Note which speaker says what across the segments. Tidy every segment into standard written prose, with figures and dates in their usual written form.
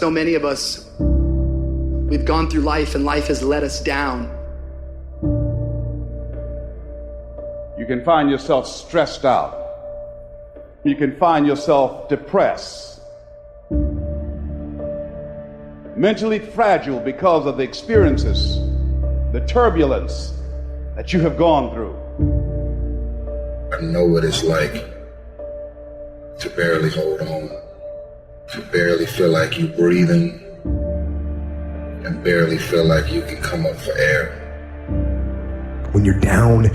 Speaker 1: So many of us, we've gone through life and life has let us down.
Speaker 2: You can find yourself stressed out. You can find yourself depressed, mentally fragile because of the experiences, the turbulence that you have gone through.
Speaker 3: I know what it's like to barely hold on, to barely feel like you're breathing, and barely feel like you can come up for air.
Speaker 4: When you're down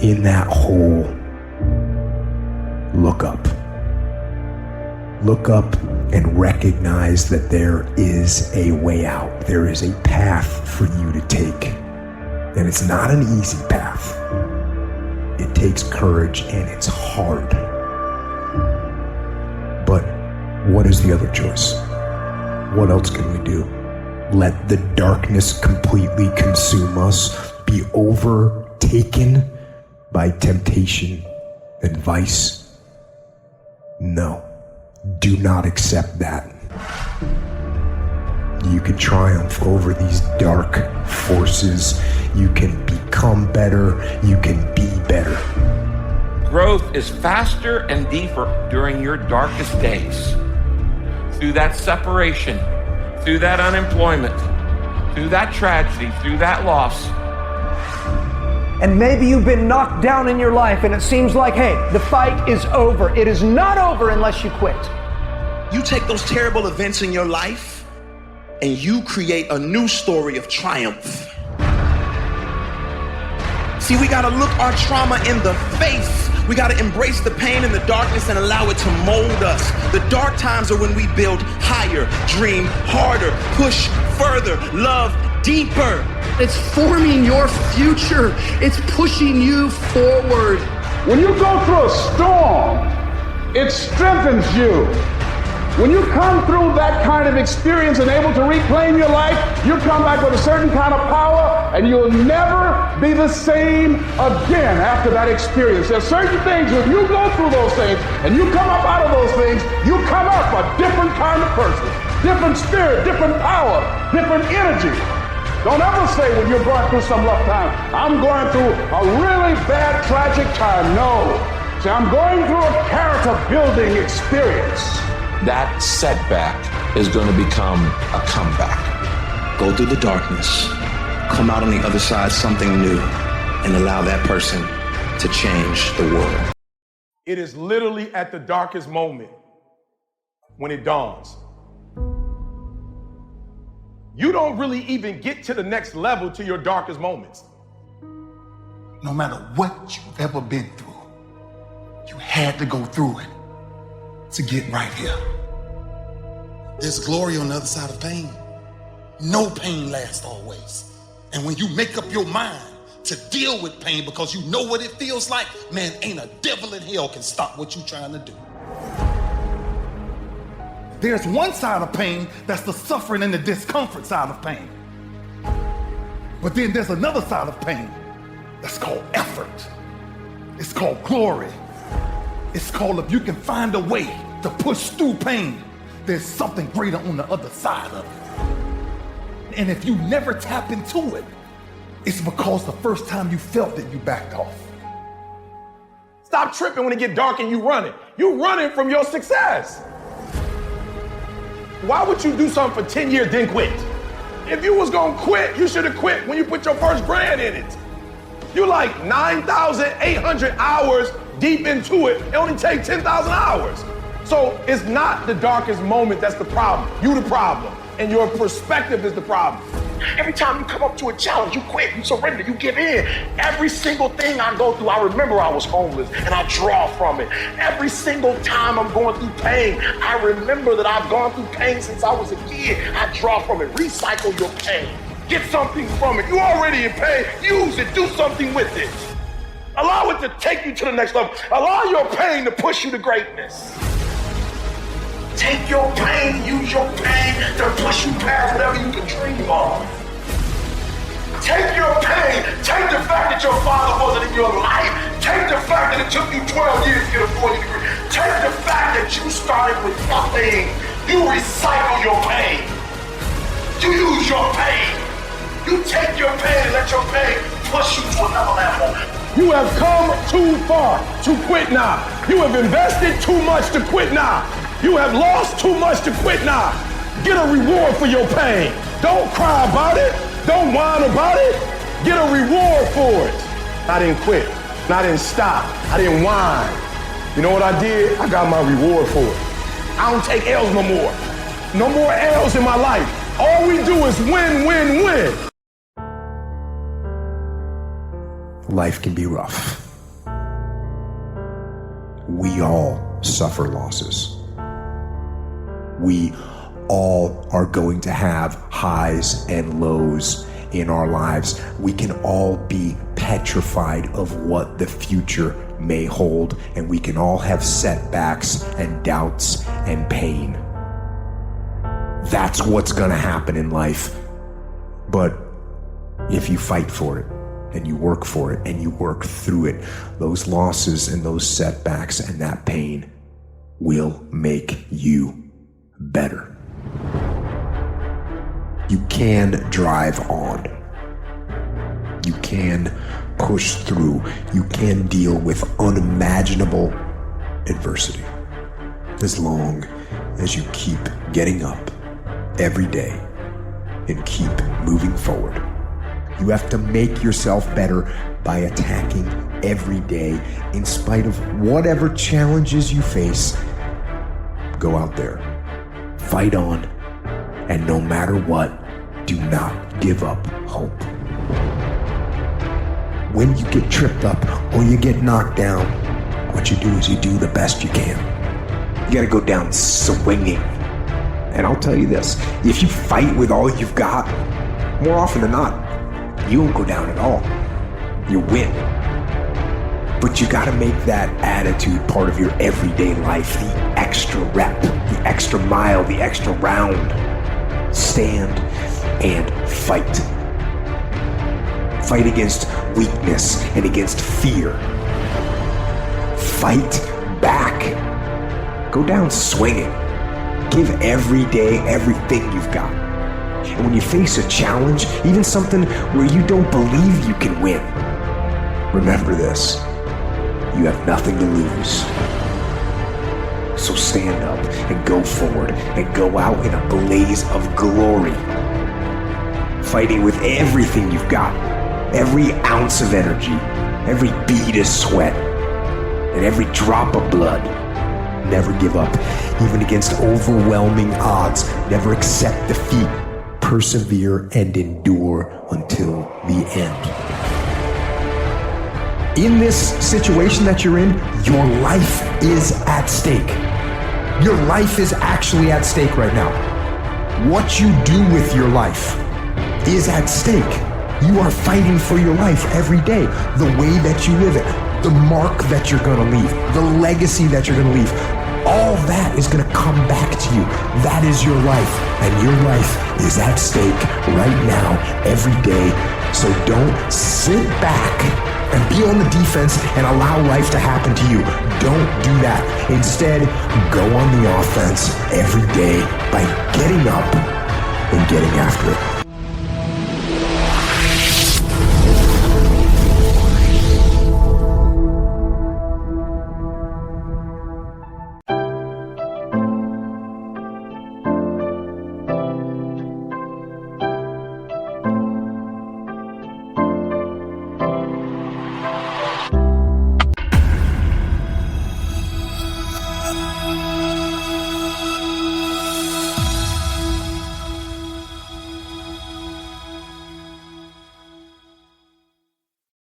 Speaker 4: in that hole, look up. Look up and recognize that there is a way out. There is a path for you to take. And it's not an easy path. It takes courage and it's hard. But what is the other choice? What else can we do? Let the darkness completely consume us, be overtaken by temptation and vice? No, do not accept that. You can triumph over these dark forces. You can become better. You can be better.
Speaker 5: Growth is faster and deeper during your darkest days. Through that separation, through that unemployment, through that tragedy, through that loss.
Speaker 6: And maybe you've been knocked down in your life and it seems like, hey, the fight is over. It is not over unless you quit.
Speaker 7: You take those terrible events in your life and you create a new story of triumph. See, we gotta look our trauma in the face. We gotta embrace the pain and the darkness and allow it to mold us. The dark times are when we build higher, dream harder, push further, love deeper.
Speaker 1: It's forming your future. It's pushing you forward.
Speaker 2: When you go through a storm, it strengthens you. When you come through that kind of experience and able to reclaim your life, you come back with a certain kind of power and you'll never be the same again after that experience. There's certain things, when you go through those things and you come up out of those things, you come up a different kind of person, different spirit, different power, different energy. Don't ever say when you're going through some rough time, I'm going through a really bad, tragic time. No. See, I'm going through a character building experience.
Speaker 8: That setback is going to become a comeback.
Speaker 7: Go through the darkness, come out on the other side something new, and allow that person to change the world.
Speaker 9: It is literally at the darkest moment when it dawns. You don't really even get to the next level to your darkest moments.
Speaker 10: No matter what you've ever been through, you had to go through it to get right here. There's glory on the other side of pain. No pain lasts always. And when you make up your mind to deal with pain because you know what it feels like, man, ain't a devil in hell can stop what you're trying to do. There's one side of pain that's the suffering and the discomfort side of pain. But then there's another side of pain that's called effort. It's called glory. It's called, if you can find a way to push through pain, there's something greater on the other side of it. And if you never tap into it, it's because the first time you felt it, you backed off.
Speaker 9: Stop tripping when it get dark and you running. You running from your success. Why would you do something for 10 years then quit? If you was gonna quit, you should have quit when you put your first brand in it. You like 9,800 hours deep into it. It only takes 10,000 hours. So it's not the darkest moment that's the problem. You the problem. And your perspective is the problem.
Speaker 11: Every time you come up to a challenge, you quit, you surrender, you give in. Every single thing I go through, I remember I was homeless and I draw from it. Every single time I'm going through pain, I remember that I've gone through pain since I was a kid. I draw from it. Recycle your pain. Get something from it. You already in pain. Use it. Do something with it. Allow it to take you to the next level. Allow your pain to push you to greatness. Take your pain, use your pain to push you past whatever you can dream of. Take your pain, take the fact that your father wasn't in your life, take the fact that it took you 12 years to get a 40 degree, take the fact that you started with nothing, You recycle your pain. You use your pain. You take your pain and let your pain push you to another level.
Speaker 9: You have come too far to quit now. You have invested too much to quit now. You have lost too much to quit now. Get a reward for your pain. Don't cry about it. Don't whine about it. Get a reward for it. I didn't quit. I didn't stop. I didn't whine. You know what I did? I got my reward for it. I don't take L's no more. No more L's in my life. All we do is win, win, win.
Speaker 4: Life can be rough. We all suffer losses. We all are going to have highs and lows in our lives. We can all be petrified of what the future may hold, and we can all have setbacks and doubts and pain. That's what's gonna happen in life. But if you fight for it, and you work for it, and you work through it, those losses and those setbacks and that pain will make you better. You can drive on. You can push through. You can deal with unimaginable adversity as long as you keep getting up every day and keep moving forward. You have to make yourself better by attacking every day in spite of whatever challenges you face. Go out there, fight on, and no matter what, do not give up hope. When you get tripped up or you get knocked down, what you do is you do the best you can. You gotta go down swinging. And I'll tell you this, if you fight with all you've got, more often than not, you won't go down at all. You win. But you gotta make that attitude part of your everyday life, the extra rep, the extra mile, the extra round. Stand and fight. Fight against weakness and against fear. Fight back. Go down swinging. Give every day everything you've got. And when you face a challenge, even something where you don't believe you can win, remember this: you have nothing to lose. So stand up and go forward and go out in a blaze of glory, fighting with everything you've got, every ounce of energy, every bead of sweat, and every drop of blood. Never give up, even against overwhelming odds. Never accept defeat. Persevere and endure until the end. In this situation that you're in, your life is at stake. Your life is actually at stake right now. What you do with your life is at stake. You are fighting for your life every day. The way that you live it, the mark that you're gonna leave, the legacy that you're gonna leave, all that is gonna come back to you. That is your life, and your life is at stake right now, every day. So don't sit back and be on the defense and allow life to happen to you. Don't do that. Instead, go on the offense every day by getting up and getting after it.